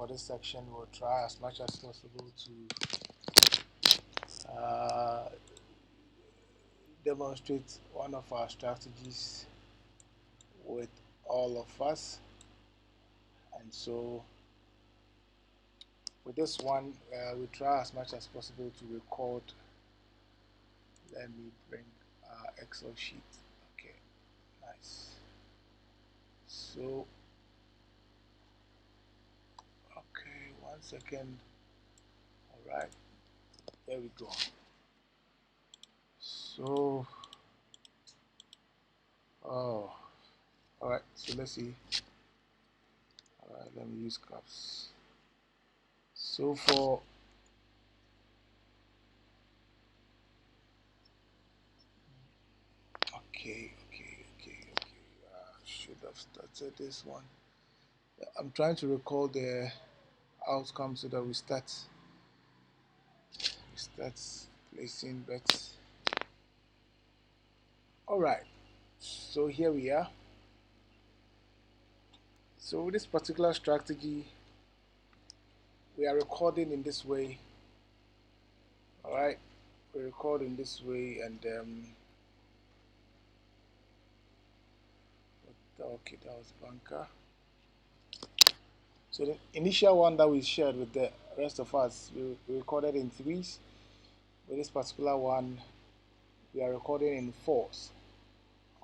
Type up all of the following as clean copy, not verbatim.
for this section, we'll try as much as possible to demonstrate one of our strategies with all of us. And so with this one, we try as much as possible to record. Let me bring our Excel sheet. Okay, nice. So, okay, 1 second. All right, there we go. So, oh, all right. So let's see. All right, let me use caps. So for okay. Should have started this one. I'm trying to recall the outcome so that we start placing bets. All right. So here we are. So with this particular strategy, we are recording in this way. All right, we record in this way, and okay, that was banker. So the initial one that we shared with the rest of us, we recorded in threes. With this particular one, we are recording in fours.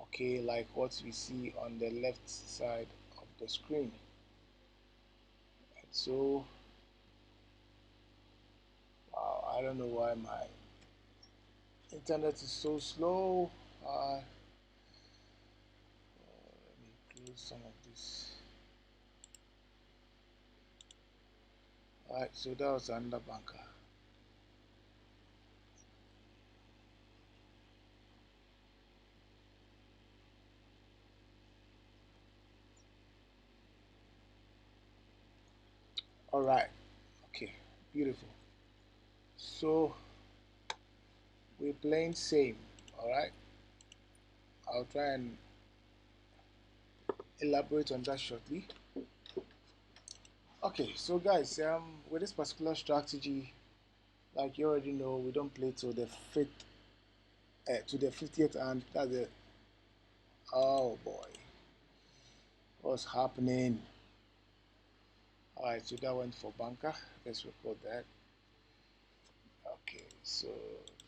Okay, like what we see on the left side of the screen. And so, wow, I don't know why my internet is so slow. Let me close some of this. Alright, so that was another banker. Alright, okay, beautiful. So we're playing same, alright? I'll try and elaborate on that shortly. Okay, so guys, with this particular strategy, like you already know, we don't play to the fifth, to the 50th hand. That's it. Oh boy, what's happening? All right, so that went for banker. Let's record that. Okay, so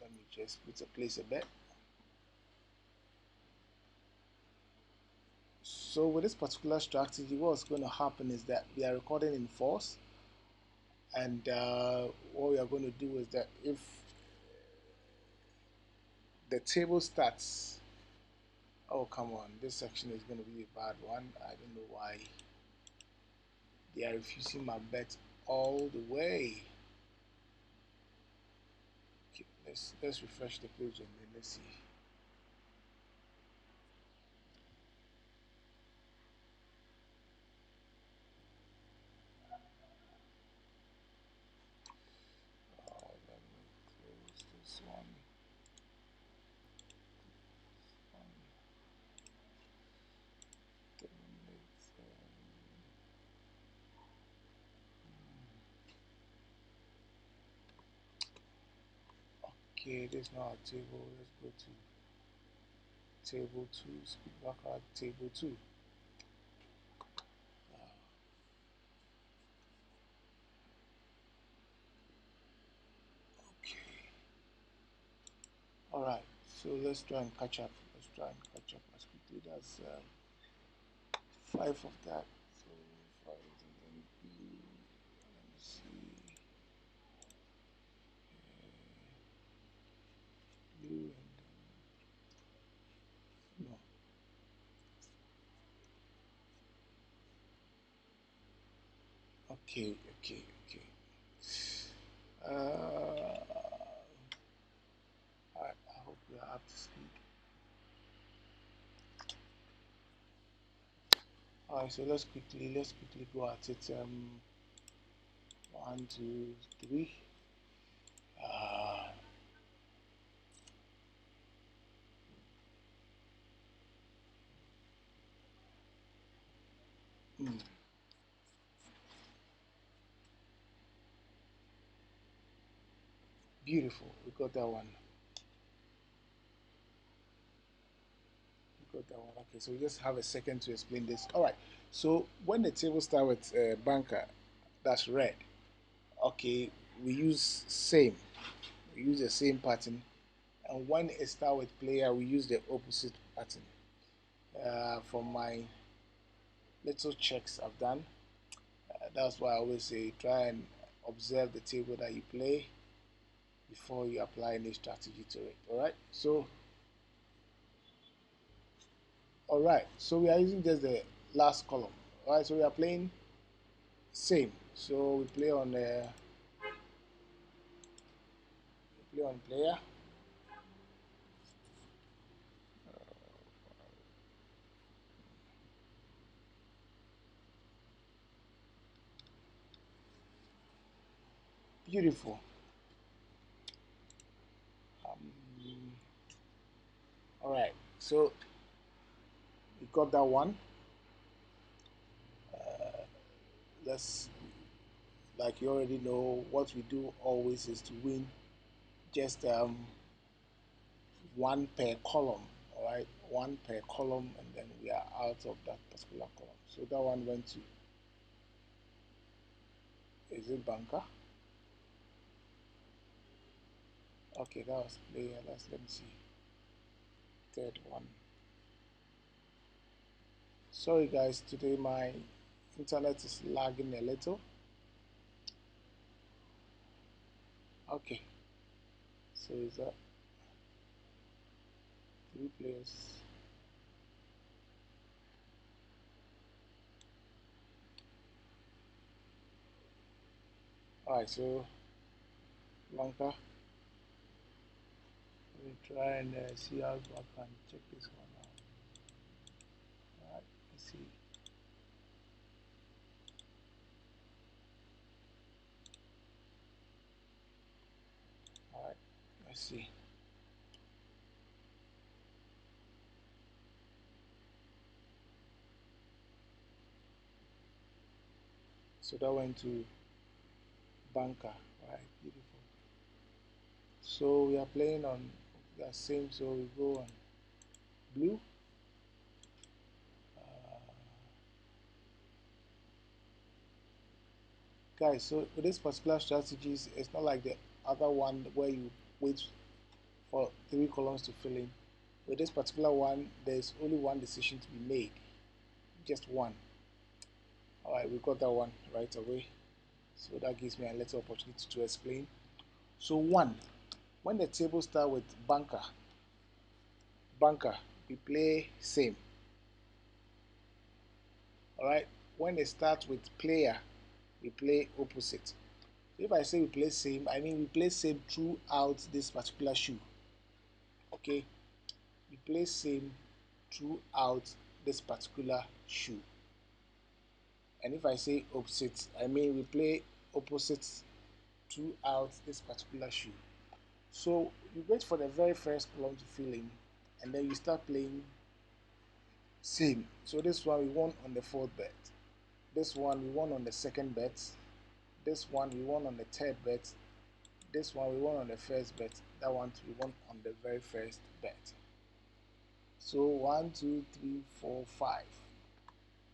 let me just place a bet. So with this particular strategy, what's going to happen is that we are recording in fours, and what we are going to do is that if the table starts, oh come on, this section is going to be a bad one. I don't know why they are refusing my bet all the way. Okay, let's refresh the page and then let's see. Let me close this one. Okay, this is not our table. Let's go to table 2. Speak back at table 2. Okay. All right. So let's try and catch up. Let's try and catch up as quickly. That's 5 of that. So 5 and then B. Let me see. U and then no. Okay. I hope we are up to speed. All right. So let's quickly go at it. 1, 2, 3. Mm. Beautiful. We got that one. We got that one. Okay, so we just have a second to explain this. All right. So when the table start with banker, that's red. Okay, we use same. We use the same pattern. And when it start with player, we use the opposite pattern. From my little checks I've done, that's why I always say try and observe the table that you play before you apply any strategy to it. All right. So we are using just the last column. All right. So we are playing same. So we play on player. Beautiful. Um, all right. So we got that one. Let's like you already know what we do always is to win just one per column. All right, one per column, and then we are out of that particular column. So that one went to, is it banker? Okay, that was player. Let me see. Third one. Sorry guys, today my internet is lagging a little. Okay, so is that three players? All right, so banker. Let me try and see how I can check this one out. All right, let's see. All right, let's see. So that went to banker. Right, beautiful. So we are playing on the same. So we go on blue. Guys, so with this particular strategies, it's not like the other one where you wait for three columns to fill in. With this particular one, there's only one decision to be made, just one. All right, we got that one right away. So that gives me a little opportunity to explain. So one, when the table start with banker, we play same. All right, when they start with player, we play opposite. So if I say we play same, I mean we play same throughout this particular shoe. Okay, we play same throughout this particular shoe. And if I say opposite, I mean we play opposite throughout this particular shoe. So you wait for the very first column to fill in, and then you start playing same. So this one we won on the fourth bet. This one we won on the second bet. This one we won on the third bet. This one we won on the first bet. That one we won on the very first bet. So 1, 2, 3, 4, 5.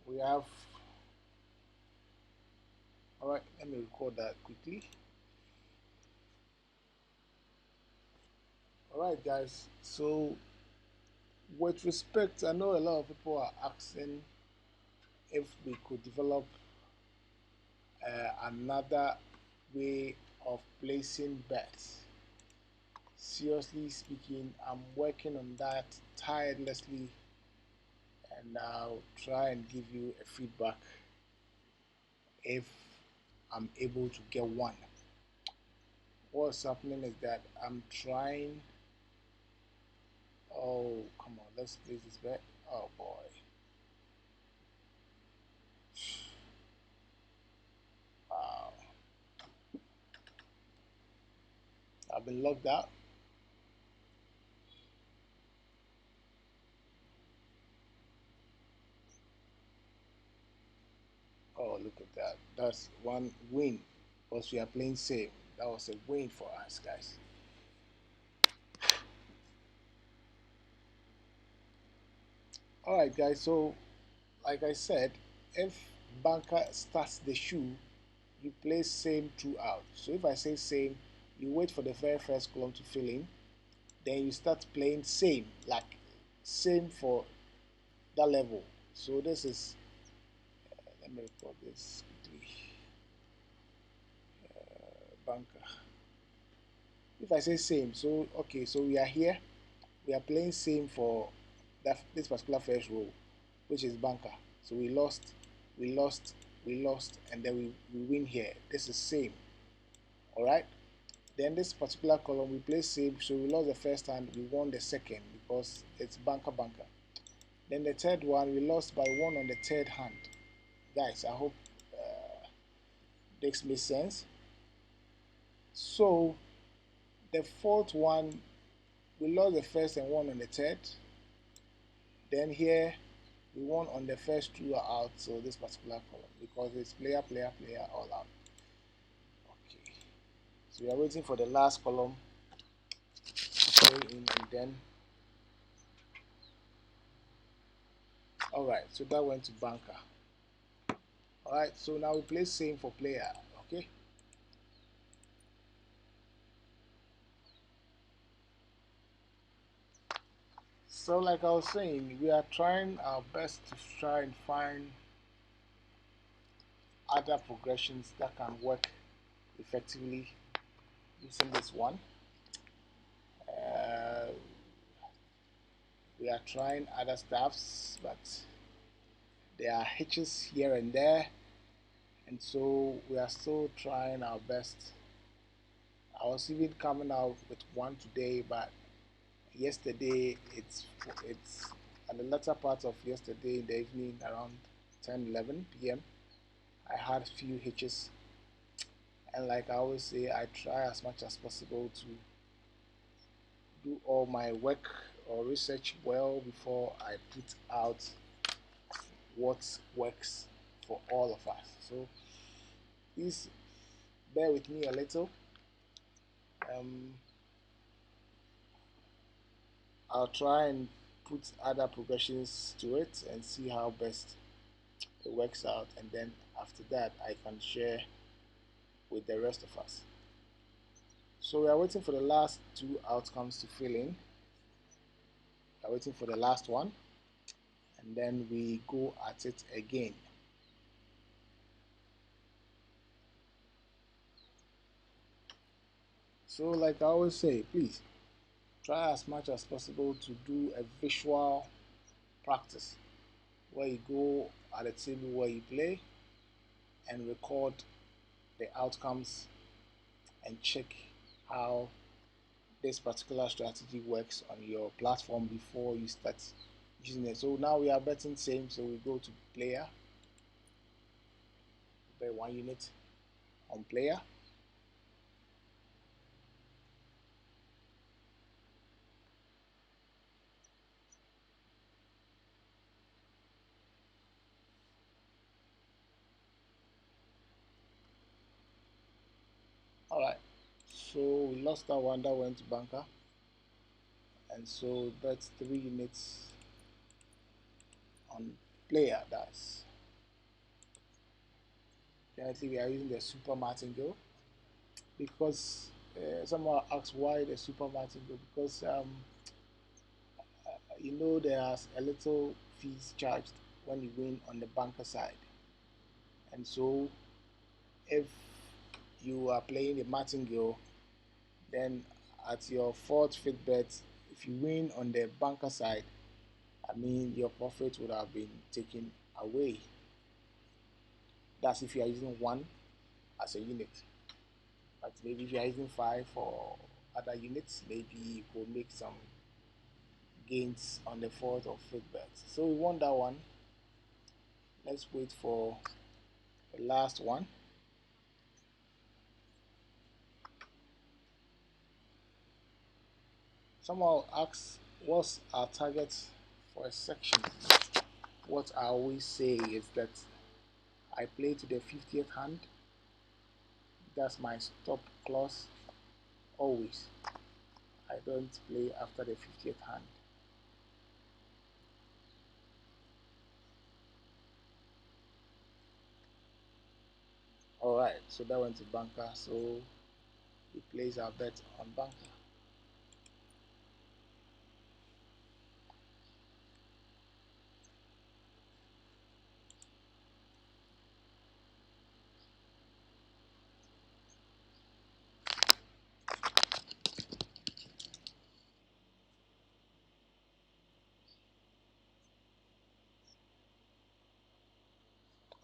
We have. All right. Let me record that quickly. All right, guys. So with respect, I know a lot of people are asking if we could develop another way of placing bets. Seriously speaking, I'm working on that tirelessly, and I'll try and give you a feedback if I'm able to get one. What's happening is that I'm trying. Oh, come on, let's place this bet. Oh boy. Wow. I've been locked out. Oh, look at that. That's one win because we are playing safe. That was a win for us, guys. Alright, guys, so like I said, if banker starts the shoe, you play same throughout. So if I say same, you wait for the very first column to fill in, then you start playing same, like same for that level. So this is, let me record this quickly. Banker. If I say same, so okay, so we are here, we are playing same for this particular first row, which is banker. So we lost, we lost, we lost, and then we win here. This is same. Alright? Then this particular column we play same, so we lost the first hand, we won the second because it's banker banker. Then the third one we lost by one on the third hand. Guys, I hope this makes sense. So the fourth one we lost the first and won on the third. Then here we won on the first two are out, so this particular column because it's player player player all out. Okay, so we are waiting for the last column to go in, and then alright, so that went to banker. Alright, so now we play same for player. Okay, so like I was saying, we are trying our best to try and find other progressions that can work effectively using this one. Uh, we are trying other stuffs, but there are hitches here and there, and so we are still trying our best. I was even coming out with one today, but yesterday it's at the latter part of yesterday in the evening around 10-11 p.m. I had few hitches, and like I always say, I try as much as possible to do all my work or research well before I put out what works for all of us. So please bear with me a little. um, I'll try and put other progressions to it and see how best it works out, and then after that I can share with the rest of us. So we are waiting for the last two outcomes to fill in. We are waiting for the last one, and then we go at it again. So like I always say, please try as much as possible to do a visual practice where you go at the table where you play and record the outcomes and check how this particular strategy works on your platform before you start using it. So now we are betting same, so we go to player, bet 1 unit on player. Alright, so we lost that one, that went to banker, and so bet 3 units on player. That's currently we are using the super martingale because someone asked why the super martingale, because you know there's a little fees charged when you win on the banker side, and so if you are playing the martingale, then at your fourth fifth bet, if you win on the banker side, I mean your profit would have been taken away. That's if you are using one as a unit, but maybe if you are using five for other units, maybe you could make some gains on the fourth or fifth bet. So we won that one. Let's wait for the last one. Someone asks, what's our target for a section? What I always say is that I play to the 50th hand, That's my stop clause always. I don't play after the 50th hand. Alright, so that went to bunker, so we place our bet on bunker.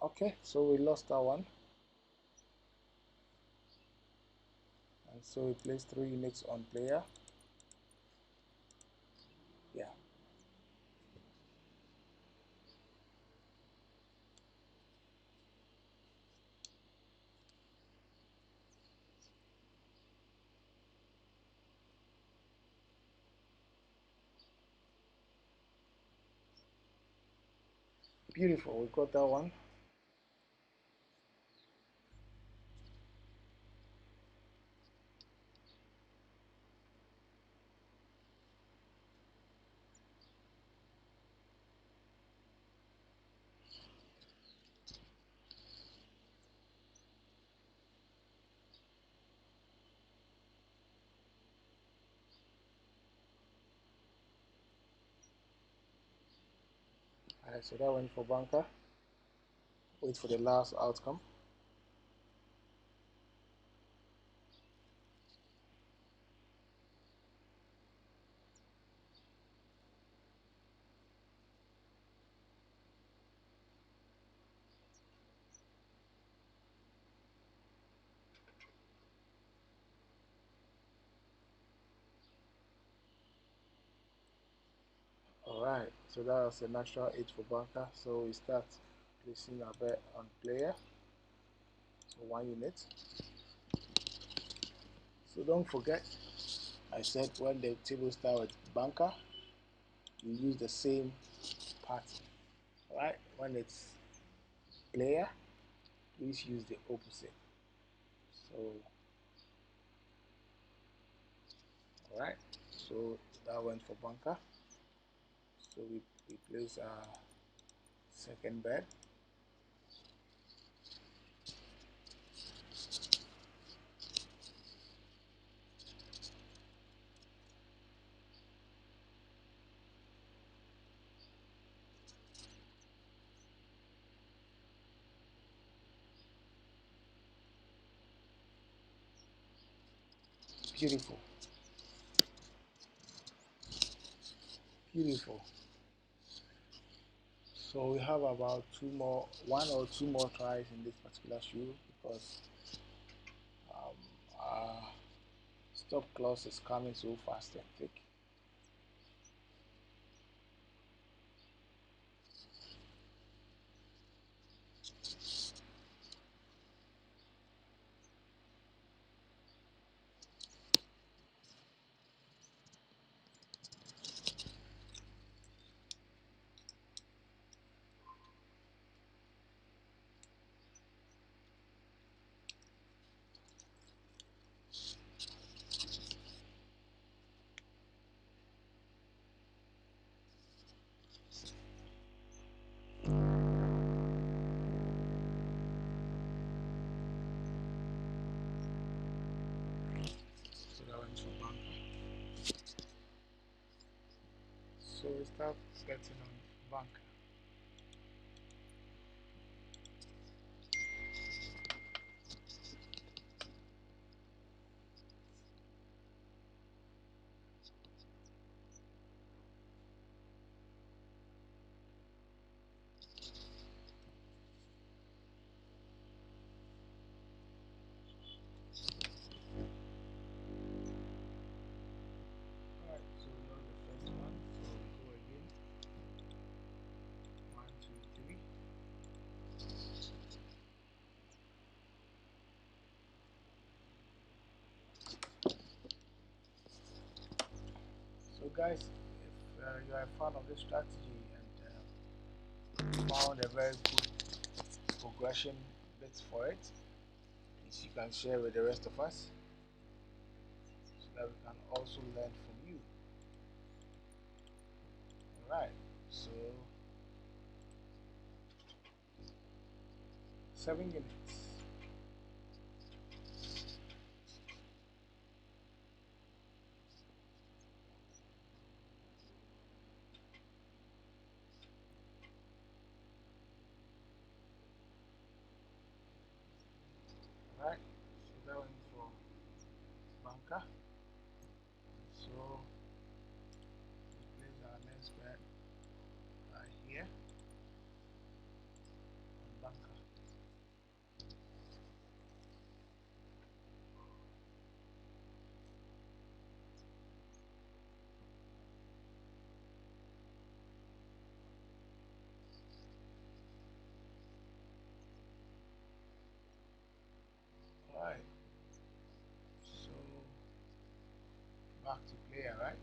Okay, so we lost that one. And so we place 3 units on player. Yeah. Beautiful, we got that one. Alright, so that went for bunker. Wait for the last outcome. Alright, so that was a natural 8 for bunker. So we start placing our bet on player. So 1 unit. So don't forget, I said when the table starts with bunker, you use the same pattern. Alright, when it's player, please use the opposite. So, alright, so that went for bunker. So we place our second bet. Beautiful. Beautiful. So we have about one or two more tries in this particular shoe because our stop clause is coming so fast and thick. So that went for bunker. So we start betting on bunker. Alright, so we lost the first one, so we go again. 1, 2, 3. So guys, if you are a fan of this strategy and found a very good progression bits for it, please you can share with the rest of us so that we can also learn from you. Alright, so 7 units. Alright, so that went for banker. So we place our next bet right here on banker. Alright, so back to player, right?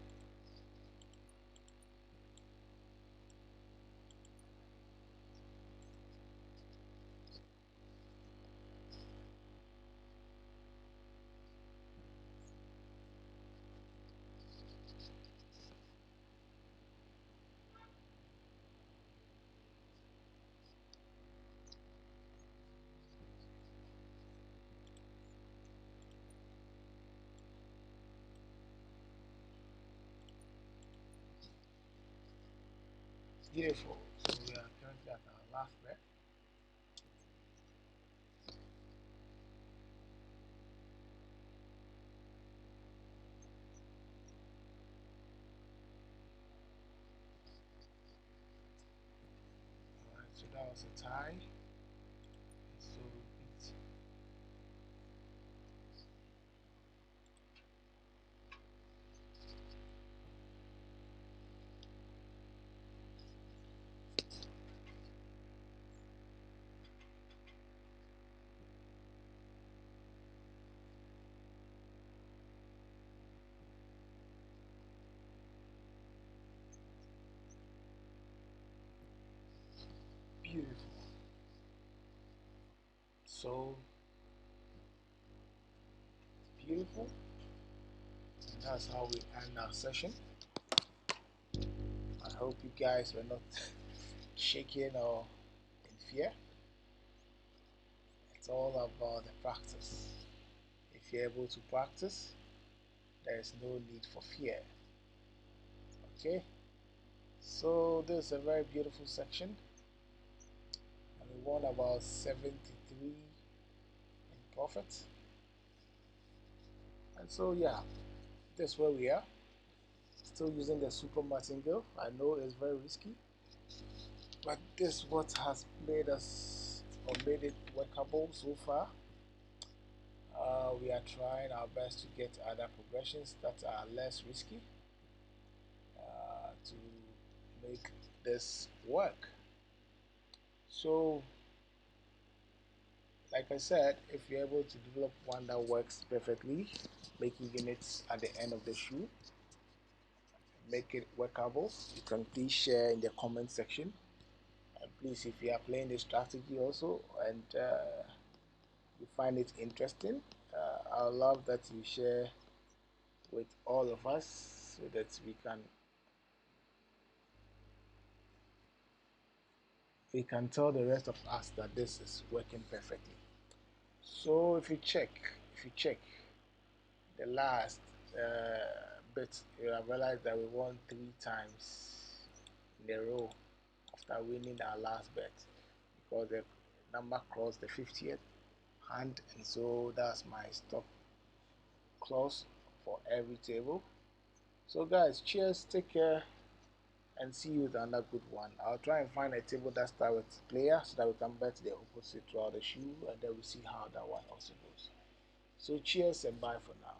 Beautiful. So we are currently at our last bet. Alright, so that was a tie. So it's beautiful. So beautiful. And that's how we end our session. I hope you guys were not shaking or in fear. It's all about the practice. If you're able to practice, there is no need for fear. Okay? So this is a very beautiful section. And we won about 73 in profit. And so yeah, that's where we are. Still using the super martingale. I know it's very risky, but this is what has made us or made it workable so far. We are trying our best to get other progressions that are less risky to make this work. So, like I said, if you're able to develop one that works perfectly, making units at the end of the shoe, make it workable, you can please share in the comment section. And please, if you are playing this strategy also and you find it interesting, I would love that you share with all of us so that we can tell the rest of us that this is working perfectly. So if you check the last bit, you have realized that we won 3 times in a row after winning our last bet because the number crossed the 50th hand, and so that's my stop clause for every table. So guys, cheers, take care, and see you with another good one. I'll try and find a table that starts with player so that we can bet the opposite throughout the shoe, and then we see how that one also goes. So cheers and bye for now.